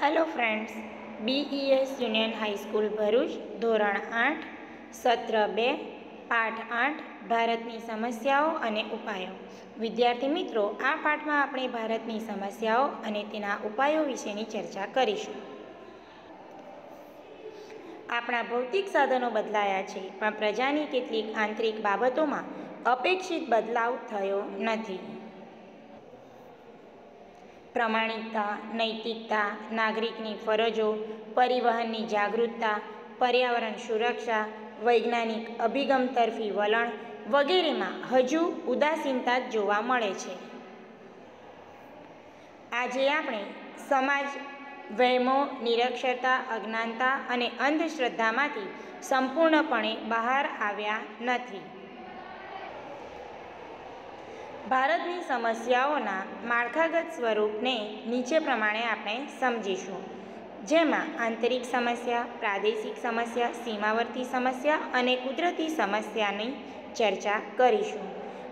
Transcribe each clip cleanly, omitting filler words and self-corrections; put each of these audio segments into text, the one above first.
Hello friends, BES union high school Bharuch ધોરણ 8 સત્ર 2 પાઠ 8 ભારતની સમસ્યાઓ અને ઉપાયો. વિદ્યાર્થી મિત્રો, આ પાઠમાં આપણે ભારતની સમસ્યાઓ અને તેના ઉપાયો વિશેની ચર્ચા કરીશું. આપણા ભૌતિક સાધનો બદલાયા છે, પણ પ્રજાની કેટલીક આંતરિક બાબતોમાં અપેક્ષિત બદલાવ થયો નથી. પ્રમાણિકતા, નૈતિકતા, નાગરિકની ફરજો, પરિવહનની જાગૃતતા, પર્યાવરણ સુરક્ષા, વૈજ્ઞાનિક અભિગમ તરફી વલણ વગેરેમાં હજુ ઉદાસીનતા જ જોવા મળે છે. આજે આપણે સમાજ વહેમો, નિરક્ષરતા, અજ્ઞાનતા અને અંધશ્રદ્ધામાંથી સંપૂર્ણપણે બહાર આવ્યા નથી. ભારતની સમસ્યાઓના માળખાગત સ્વરૂપને નીચે પ્રમાણે આપણે સમજીશું, જેમાં આંતરિક સમસ્યા, પ્રાદેશિક સમસ્યા, સીમાવર્તી સમસ્યા અને કુદરતી સમસ્યાની ચર્ચા કરીશું.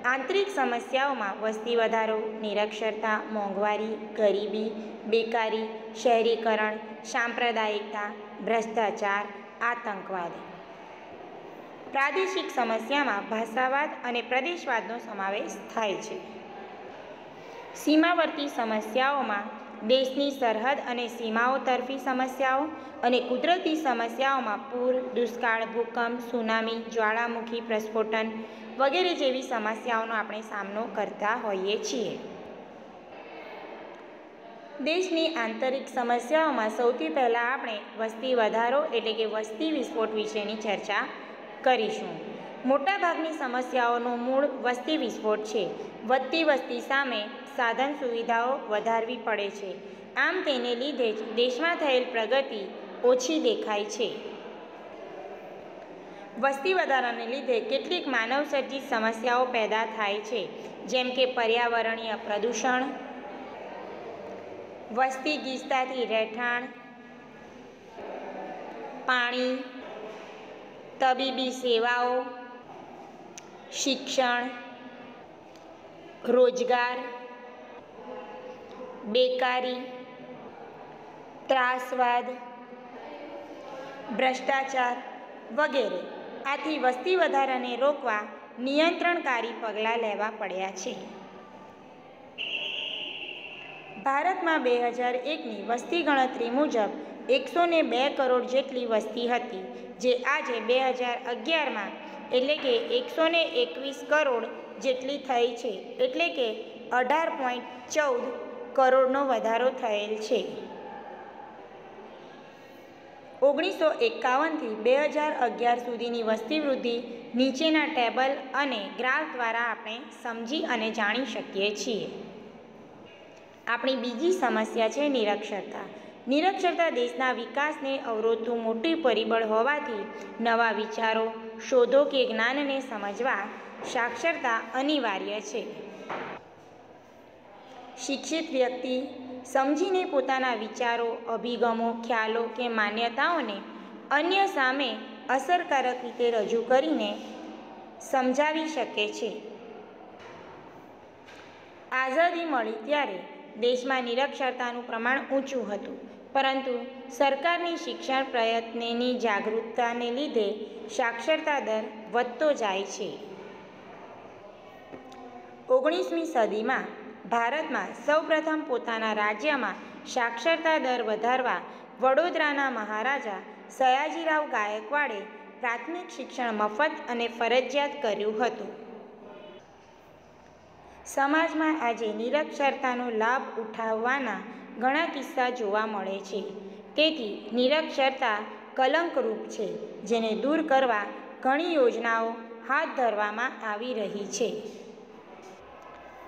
આંતરિક સમસ્યાઓમાં વસ્તી વધારો, નિરક્ષરતા, મોંઘવારી, ગરીબી, બેકારી, શહેરીકરણ, સાંપ્રદાયિકતા, ભ્રષ્ટાચાર, આતંકવાદ. પ્રાદેશિક સમસ્યામાં ભાષાવાદ અને પ્રદેશવાદનો સમાવેશ થાય છે. સીમાવર્તી સમસ્યાઓમાં દેશની સરહદ અને સીમાઓ તરફી સમસ્યાઓ અને કુદરતી સમસ્યાઓમાં પૂર, દુષ્કાળ, ભૂકંપ, સુનામી, જ્વાળામુખી પ્રસ્ફોટન વગેરે જેવી સમસ્યાઓનો આપણે સામનો કરતા હોઈએ છીએ. દેશની આંતરિક સમસ્યાઓમાં સૌથી પહેલાં આપણે વસ્તી વધારો એટલે કે વસ્તી વિસ્ફોટ વિશેની ચર્ચા કરીશું. મોટાભાગની સમસ્યાઓનું મૂળ વસ્તી વિસ્ફોટ છે. વધતી વસ્તી સામે સાધન સુવિધાઓ વધારવી પડે છે. આમ તેને લીધે જ દેશમાં થયેલ પ્રગતિ ઓછી દેખાય છે. વસ્તી વધારાને લીધે કેટલીક માનવસર્જિત સમસ્યાઓ પેદા થાય છે, જેમ કે પર્યાવરણીય પ્રદૂષણ, વસ્તી ગીચતાથી રહેઠાણ, પાણી, તબીબી સેવાઓ, શિક્ષણ, રોજગાર, બેકારી, ત્રાસવાદ, ભ્રષ્ટાચાર વગેરે. આથી વસ્તી વધારાને રોકવા નિયંત્રણકારી પગલાં લેવા પડ્યા છે. ભારતમાં 2001ની વસ્તી ગણતરી મુજબ 102 કરોડ જેટલી વસ્તી હતી, જે આજે 2011માં એટલે કે 121 કરોડ જેટલી થઈ છે, એટલે કે 18.14 કરોડનો વધારો થયેલ છે. 1951થી 2011 સુધીની વસ્તી વૃદ્ધિ નીચેના ટેબલ અને ગ્રાફ દ્વારા આપણે સમજી અને જાણી શકીએ છીએ. આપણી બીજી સમસ્યા છે નિરક્ષરતા. નિરક્ષરતા દેશના વિકાસને અવરોધતું મોટું પરિબળ હોવાથી નવા વિચારો, શોધો કે જ્ઞાનને સમજવા સાક્ષરતા અનિવાર્ય છે. શિક્ષિત વ્યક્તિ સમજીને પોતાના વિચારો, અભિગમો, ખ્યાલો કે માન્યતાઓને અન્ય સામે અસરકારક રીતે રજૂ કરીને સમજાવી શકે છે. આઝાદી મળી ત્યારે દેશમાં નિરક્ષરતાનું પ્રમાણ ઊંચું હતું, પરંતુ સરકારની શિક્ષણ પ્રયત્નની જાગૃતતાને લીધે સાક્ષરતા દર વધતો જાય છે. 19મી સદીમાં ભારતમાં સૌપ્રથમ પોતાના રાજ્યમાં સાક્ષરતા દર વધારવા વડોદરાના મહારાજા સયાજીરાવ ગાયકવાડે પ્રાથમિક શિક્ષણ મફત અને ફરજિયાત કર્યું હતું. સમાજમાં આજે નિરક્ષરતાનો લાભ ઉઠાવવાના ઘણા કિસ્સા જોવા મળે છે. તેથી નિરક્ષરતા કલંકરૂપ છે, જેને દૂર કરવા ઘણી યોજનાઓ હાથ ધરવામાં આવી રહી છે.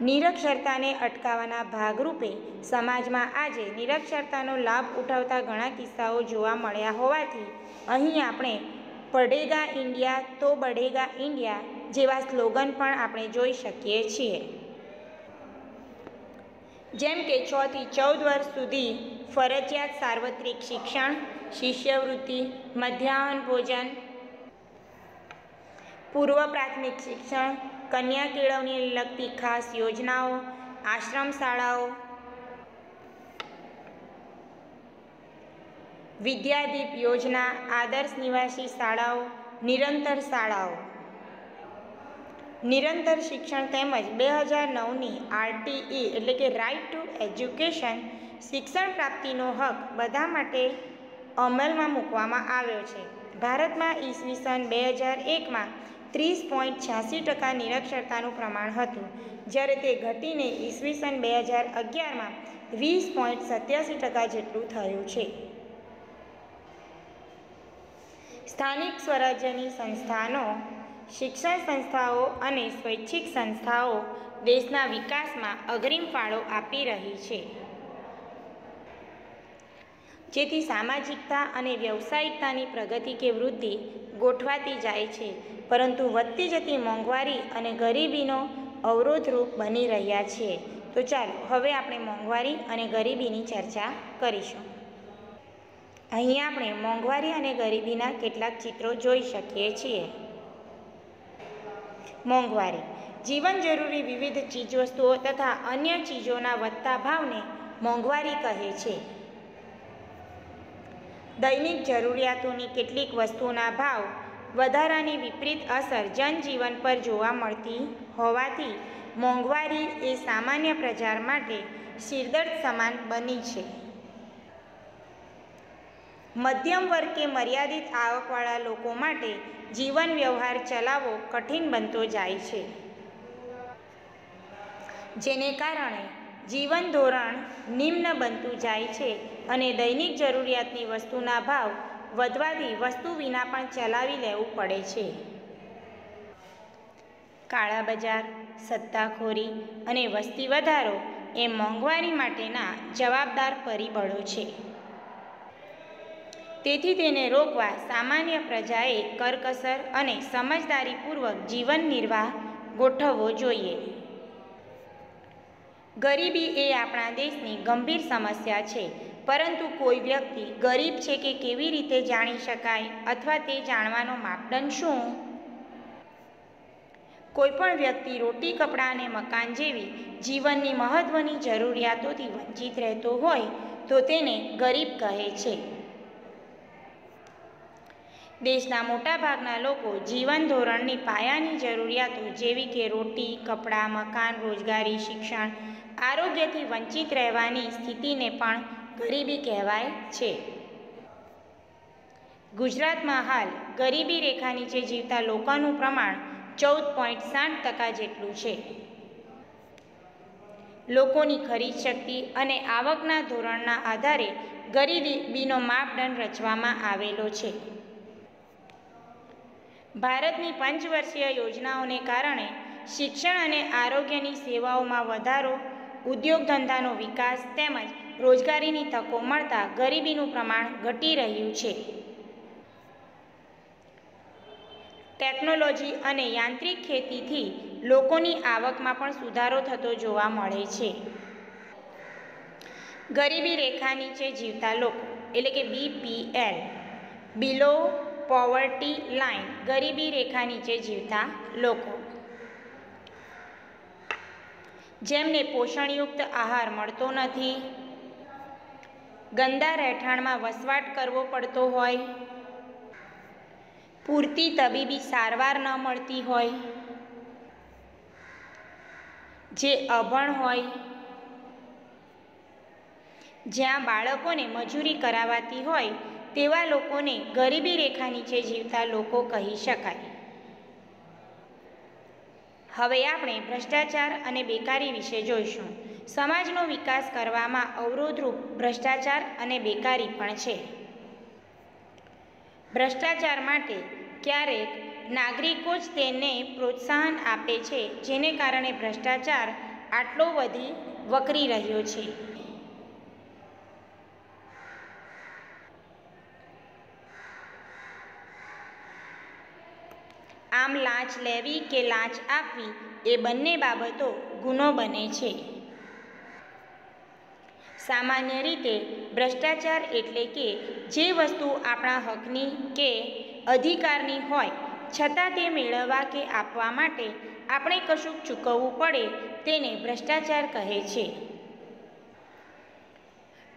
નિરક્ષરતાને અટકાવવાના ભાગરૂપે સમાજમાં આજે નિરક્ષરતાનો લાભ ઉઠાવતા ઘણા કિસ્સાઓ જોવા મળ્યા હોવાથી અહીં આપણે પઢેગા ઇન્ડિયા તો બઢેગા ઇન્ડિયા જેવા સ્લોગન પણ આપણે જોઈ શકીએ છીએ. જેમ કે 6 થી 14 વર્ષ સુધી ફરજિયાત સાર્વત્રિક શિક્ષણ, શિષ્યવૃત્તિ, મધ્યાહન ભોજન, પૂર્વ પ્રાથમિક શિક્ષણ, કન્યા કેળવણીને લગતી ખાસ યોજનાઓ, આશ્રમ શાળાઓ, વિદ્યાદીપ યોજના, આદર્શ નિવાસી શાળાઓ, નિરંતર શાળાઓ. નિરંતર શિક્ષણ તેમજ 2009ની RTE એટલે કે રાઇટ ટુ એજ્યુકેશન શિક્ષણ પ્રાપ્તિનો હક બધા માટે અમલમાં મૂકવામાં આવ્યો છે. ભારતમાં ઈસવીસન 2001માં 30.86% નિરક્ષરતાનું પ્રમાણ હતું, જ્યારે તે ઘટીને ઈસવીસન 2011માં 20.87% જેટલું થયું છે. સ્થાનિક સ્વરાજ્યની સંસ્થાનો, શિક્ષણ સંસ્થાઓ અને સ્વૈચ્છિક સંસ્થાઓ દેશના વિકાસમાં અગ્રીમ ફાળો આપી રહી છે, જેથી સામાજિકતા અને વ્યવસાયિકતાની પ્રગતિ કે વૃદ્ધિ ગોઠવાતી જાય છે, પરંતુ વધતી જતી મોંઘવારી અને ગરીબીનો અવરોધરૂપ બની રહ્યા છે. તો ચાલો હવે આપણે મોંઘવારી અને ગરીબીની ચર્ચા કરીશું. અહીં આપણે મોંઘવારી અને ગરીબીના કેટલાક ચિત્રો જોઈ શકીએ છીએ. મોંઘવારી જીવન જરૂરી વિવિધ ચીજવસ્તુઓ તથા અન્ય ચીજોના વધતા ભાવને મોંઘવારી કહે છે. દૈનિક જરૂરિયાતોની કેટલીક વસ્તુઓના ભાવ વધારાની વિપરીત અસર જનજીવન પર જોવા મળતી હોવાથી મોંઘવારી એ સામાન્ય પ્રજા માટે શિરદર્દ સમાન બની છે. મધ્યમ વર્ગ કે મર્યાદિત આવકવાળા લોકો માટે જીવન વ્યવહાર ચલાવવો કઠિન બનતો જાય છે, જેને કારણે જીવન ધોરણ નિમ્ન બનતું જાય છે અને દૈનિક જરૂરિયાતની વસ્તુના ભાવ વધવાથી વસ્તુ વિના પણ ચલાવી લેવું પડે છે. કાળા બજાર, સત્તાખોરી અને વસ્તી વધારો એ મોંઘવારી માટેના જવાબદાર પરિબળો છે. તેથી તેને રોકવા સામાન્ય પ્રજાએ કરકસર અને સમજદારીપૂર્વક જીવન નિર્વાહ ગોઠવવો જોઈએ. ગરીબી એ આપણા દેશની ગંભીર સમસ્યા છે, પરંતુ કોઈ વ્યક્તિ ગરીબ છે કે કેવી રીતે જાણી શકાય અથવા તે જાણવાનો માપદંડ શું? કોઈપણ વ્યક્તિ રોટી, કપડાં અને મકાન જેવી જીવનની મહત્વની જરૂરિયાતોથી વંચિત રહેતો હોય તો તેને ગરીબ કહે છે. દેશના મોટાભાગના લોકો જીવન ધોરણની પાયાની જરૂરિયાતો જેવી કે રોટી, કપડાં, મકાન, રોજગારી, શિક્ષણ, આરોગ્યથી વંચિત રહેવાની સ્થિતિને પણ ગરીબી કહેવાય છે. ગુજરાતમાં હાલ ગરીબી રેખા નીચે જીવતા લોકોનું પ્રમાણ 14.60% જેટલું છે. લોકોની ખરીદ શક્તિ અને આવકના ધોરણના આધારે ગરીબીનો માપદંડ રચવામાં આવેલો છે. ભારતની પંચવર્ષીય યોજનાઓને કારણે શિક્ષણ અને આરોગ્યની સેવાઓમાં વધારો, ઉદ્યોગ ધંધાનો વિકાસ તેમજ રોજગારીની તકો મળતા ગરીબીનું પ્રમાણ ઘટી રહ્યું છે. ટેકનોલોજી અને યાંત્રિક ખેતીથી લોકોની આવકમાં પણ સુધારો થતો જોવા મળે છે. ગરીબી રેખા નીચે જીવતા લોકો એટલે કે BPL, બિલો પોવર્ટી લાઇન, ગરીબી રેખા નીચે જીવતા લોકો, જેમને પોષણયુક્ત આહાર મળતો નથી, ગંદા રહેઠાણમાં વસવાટ કરવો પડતો હોય, પૂરતી તબીબી સારવાર ન મળતી હોય, જે અભણ હોય, જ્યાં બાળકોને મજૂરી કરાવાતી હોય તેવા લોકોને ગરીબી રેખા નીચે જીવતા લોકો કહી શકાય. હવે આપણે ભ્રષ્ટાચાર અને બેકારી વિશે જોઈશું. સમાજનો વિકાસ કરવામાં અવરોધરૂપ ભ્રષ્ટાચાર અને બેકારી પણ છે. ભ્રષ્ટાચાર માટે ક્યારેક નાગરિકો જ તેને પ્રોત્સાહન આપે છે, જેને કારણે ભ્રષ્ટાચાર આટલો વકરી રહ્યો છે. આમ લાંચ લેવી કે લાંચ આપવી એ બંને બાબતો ગુનો બને છે. સામાન્ય રીતે ભ્રષ્ટાચાર એટલે કે જે વસ્તુ આપણા હકની કે અધિકારની હોય છતાં તે મેળવવા કે આપવા માટે આપણે કશુંક ચૂકવવું પડે તેને ભ્રષ્ટાચાર કહે છે.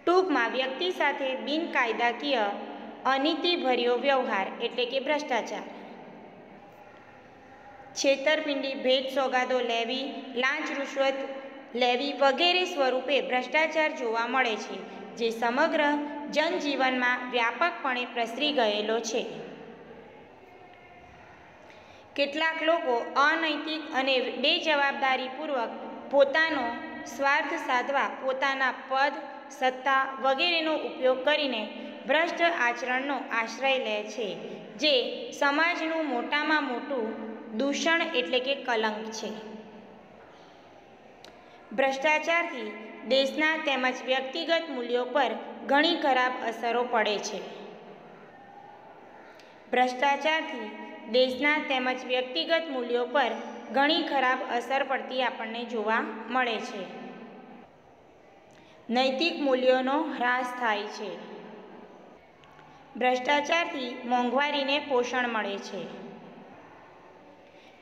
ટૂંક ટૂંકમાં વ્યક્તિ સાથે બિનકાયદાકીય અનીતિભર્યો વ્યવહાર એટલે કે ભ્રષ્ટાચાર. છેતરપિંડી, ભેટ સોગાદો લેવી, લાંચ રૂશ્વત લેવી વગેરે સ્વરૂપે ભ્રષ્ટાચાર જોવા મળે છે, જે સમગ્ર જનજીવનમાં વ્યાપકપણે પ્રસરી ગયેલો છે. કેટલાક લોકો અનૈતિક અને બેજવાબદારીપૂર્વક પોતાનો સ્વાર્થ સાધવા પોતાના પદ, સત્તા વગેરેનો ઉપયોગ કરીને ભ્રષ્ટ આચરણનો આશ્રય લે છે, જે સમાજનું મોટામાં મોટું દૂષણ એટલે કે કલંક છે. ભ્રષ્ટાચારથી દેશના તેમજ વ્યક્તિગત મૂલ્યો પર ઘણી ખરાબ અસરો પડે છે. ભ્રષ્ટાચારથી દેશના તેમજ વ્યક્તિગત મૂલ્યો પર ઘણી ખરાબ અસર પડતી આપણને જોવા મળે છે. નૈતિક મૂલ્યોનો હ્રાસ થાય છે. ભ્રષ્ટાચારથી મોંઘવારીને પોષણ મળે છે.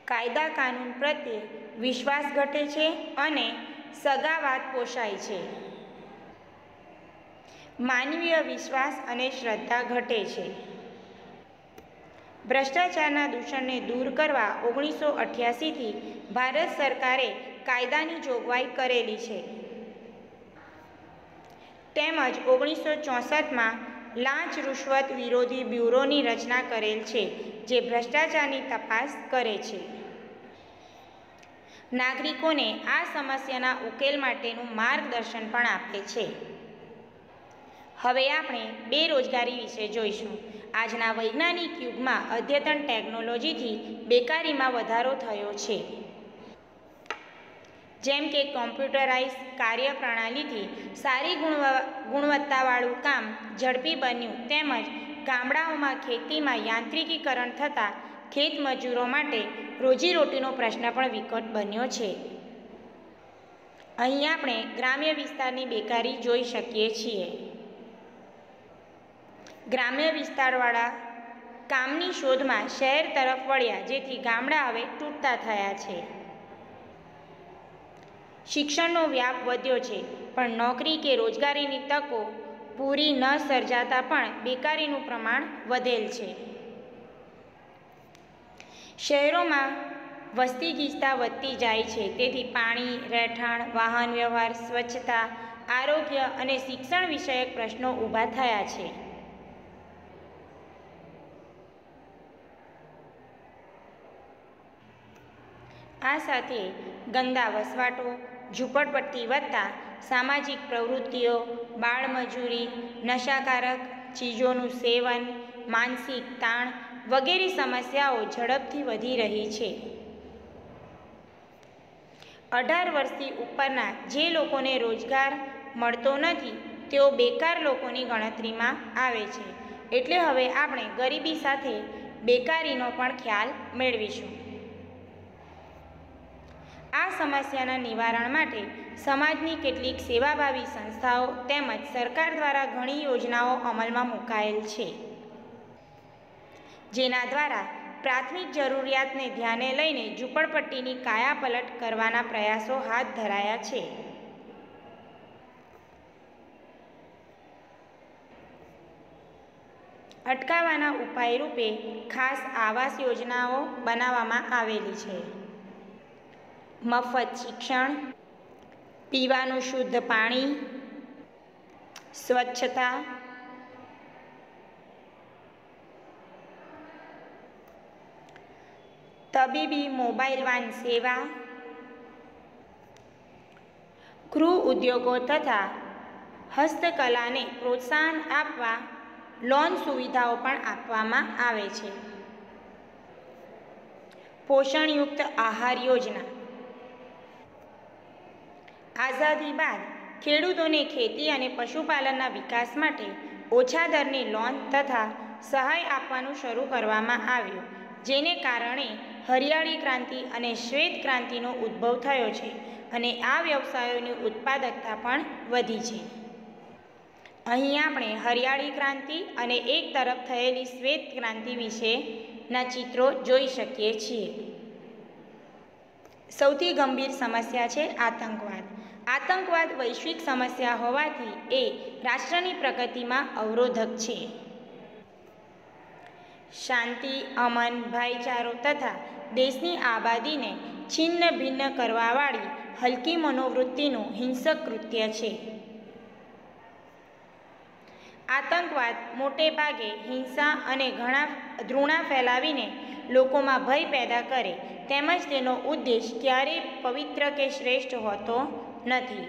કાયદા કાનૂન પ્રત્યે વિશ્વાસ ઘટે છે અને સગાવાદ પોષાય છે. માનવીય વિશ્વાસ અને શ્રદ્ધા ઘટે છે. ભ્રષ્ટાચારના દૂષણને દૂર કરવા 1988થી ભારત સરકારે કાયદાની જોગવાઈ કરેલી છે. તેમજ 1964માં લાંચ રૂશ્વત વિરોધી બ્યુરોની રચના કરેલ છે, જે ભ્રષ્ટાચારની તપાસ કરે છે. નાગરિકોને આ સમસ્યાના ઉકેલ માટેનું માર્ગદર્શન પણ આપે છે. હવે આપણે બેરોજગારી વિશે જોઈશું. આજના વૈજ્ઞાનિક યુગમાં અદ્યતન ટેકનોલોજીથી બેકારીમાં વધારો થયો છે. જેમ કે કોમ્પ્યુટરાઇઝ કાર્યપ્રણાલીથી સારી ગુણવત્તાવાળું કામ ઝડપી બન્યું, તેમજ ગામડાઓમાં ખેતીમાં યાંત્રિકીકરણ થતાં ખેતમજૂરો માટે રોજીરોટીનો પ્રશ્ન પણ વિકટ બન્યો છે. અહીં આપણે ગ્રામ્ય વિસ્તારની બેકારી જોઈ શકીએ છીએ. ગ્રામ્ય વિસ્તારવાળા કામની શોધમાં શહેર તરફ વળ્યા, જેથી ગામડા હવે તૂટતા થયા છે. શિક્ષણનો વ્યાપ વધ્યો છે, પણ નોકરી કે રોજગારીની તકો પૂરી ન સર્જાતા પણ બેકારીનું પ્રમાણ વધેલ છે. શહેરોમાં વસ્તી ગીચતા વધતી જાય છે, તેથી પાણી, રહેઠાણ, વાહન વ્યવહાર, સ્વચ્છતા, આરોગ્ય અને શિક્ષણ વિષયક પ્રશ્નો ઊભા થયા છે. આ સાથે ગંદા વસવાટો, ઝૂંપડપટ્ટી વધતા સામાજિક પ્રવૃત્તિઓ, બાળમજૂરી, નશાકારક ચીજોનું સેવન, માનસિક તાણ વગેરે સમસ્યાઓ ઝડપથી વધી રહી છે. 18 વર્ષથી ઉપરના જે લોકોને રોજગાર મળતો નથી, તેઓ બેકાર લોકોની ગણતરીમાં આવે છે. એટલે હવે આપણે ગરીબી સાથે બેકારીનો પણ ખ્યાલ મેળવીશું. આ સમસ્યાના નિવારણ માટે સમાજની કેટલીક સેવાભાવી સંસ્થાઓ તેમજ સરકાર દ્વારા ઘણી યોજનાઓ અમલમાં મુકાયેલ છે, જેના દ્વારા પ્રાથમિક જરૂરિયાતને ધ્યાને લઈને ઝૂંપડપટ્ટીની કાયાપલટ કરવાના પ્રયાસો હાથ ધરાયા છે. અટકાવવાના ઉપાય રૂપે ખાસ આવાસ યોજનાઓ બનાવવામાં આવેલી છે. મફત શિક્ષણ, પીવાનું શુદ્ધ પાણી, સ્વચ્છતા, તબીબી મોબાઈલ વાન સેવા, ગૃહ ઉદ્યોગો તથા હસ્તકલાને પ્રોત્સાહન આપવા લોન સુવિધાઓ પણ આપવામાં આવે છે. પોષણયુક્ત આહાર યોજના. આઝાદી બાદ ખેડૂતોને ખેતી અને પશુપાલનના વિકાસ માટે ઓછા દરની લોન તથા સહાય આપવાનું શરૂ કરવામાં આવ્યું, જેને કારણે હરિયાળી ક્રાંતિ અને શ્વેત ક્રાંતિનો ઉદ્ભવ થયો છે અને આ વ્યવસાયોની ઉત્પાદકતા પણ વધી છે. અહીં આપણે હરિયાળી ક્રાંતિ અને એક તરફ થયેલી શ્વેત ક્રાંતિ વિશેના ચિત્રો જોઈ શકીએ છીએ. સૌથી ગંભીર સમસ્યા છે આતંકવાદ. આતંકવાદ વૈશ્વિક સમસ્યા હોવાથી એ રાષ્ટ્રની પ્રગતિમાં અવરોધક છે. શાંતિ, અમન, ભાઈચારો તથા દેશની આબાદીને છિન્ન ભિન્ન કરવાવાળી હલકી મનોવૃત્તિનું હિંસક કૃત્ય છે. આતંકવાદ મોટે ભાગે હિંસા અને ઘૃણા ફેલાવીને લોકોમાં ભય પેદા કરે તેમજ તેનો ઉદ્દેશ ક્યારેય પવિત્ર કે શ્રેષ્ઠ હોતો નથી.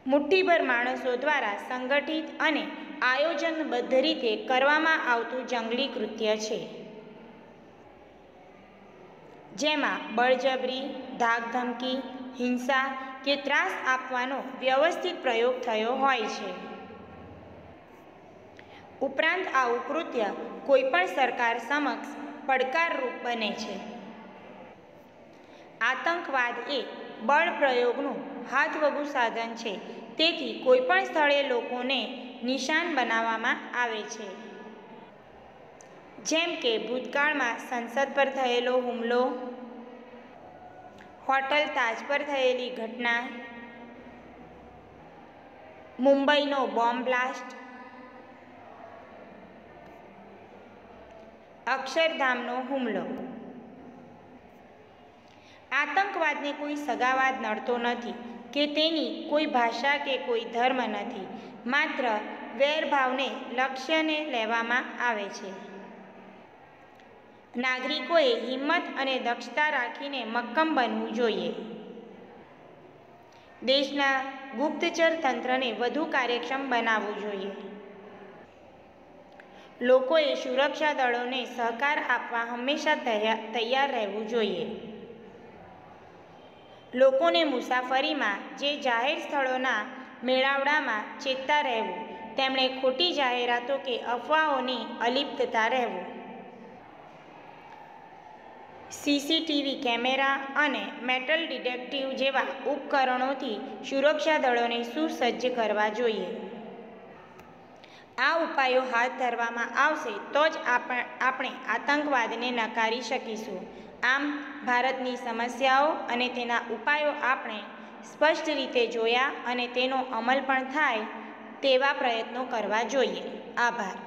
મુઠ્ઠીભર માણસો દ્વારા સંગઠિત અને આયોજનબદ્ધ રીતે કરવામાં આવતું જંગલી કૃત્ય છે, જેમાં બળજબરી, ધાકધમકી, હિંસા કે ત્રાસ આપવાનો વ્યવસ્થિત પ્રયોગ થયો હોય છે. ઉપરાંત આવું કૃત્ય કોઈપણ સરકાર સમક્ષ પડકારરૂપ બને છે. આતંકવાદ એ બળ પ્રયોગનું હાથવગું સાધન છે, તેથી કોઈપણ સ્થળે લોકોને નિશાન બનાવવામાં આવે છે. જેમ કે ભૂતકાળમાં સંસદ પર થયેલો હુમલો, હોટલ તાજ પર થયેલી ઘટના, મુંબઈનો બોમ્બ બ્લાસ્ટ, અક્ષરધામનો હુમલો. આતંકવાદને કોઈ સગાવાદ નડતો નથી કે તેની કોઈ ભાષા કે કોઈ ધર્મ નથી, માત્ર વેરભાવને લક્ષ્યને લેવામાં આવે છે. નાગરિકોએ હિંમત અને દક્ષતા રાખીને મક્કમ બનવું જોઈએ. દેશના ગુપ્તચર તંત્રને વધુ કાર્યક્ષમ બનાવવું જોઈએ. લોકોએ સુરક્ષા દળોને સહકાર આપવા હંમેશા તૈયાર રહેવું જોઈએ. લોકોને મુસાફરીમાં જે જાહેર સ્થળોના મેળાવડામાં ચેતતા રહેવું, તેમણે ખોટી જાહેરાતો કે અફવાઓની અલિપ્તતા રહેવું. સીસીટીવી કેમેરા અને મેટલ ડિટેક્ટિવ જેવા ઉપકરણોથી સુરક્ષા દળોને સુસજ્જ કરવા જોઈએ. આ ઉપાયો હાથ ધરવામાં આવશે તો જ આપણે આતંકવાદને નકારી શકીશું. આમ, ભારતની સમસ્યાઓ અને તેના ઉપાયો આપણે સ્પષ્ટ રીતે જોયા અને તેનો અમલ પણ થાય તેવા પ્રયત્નો કરવા જોઈએ. આભાર.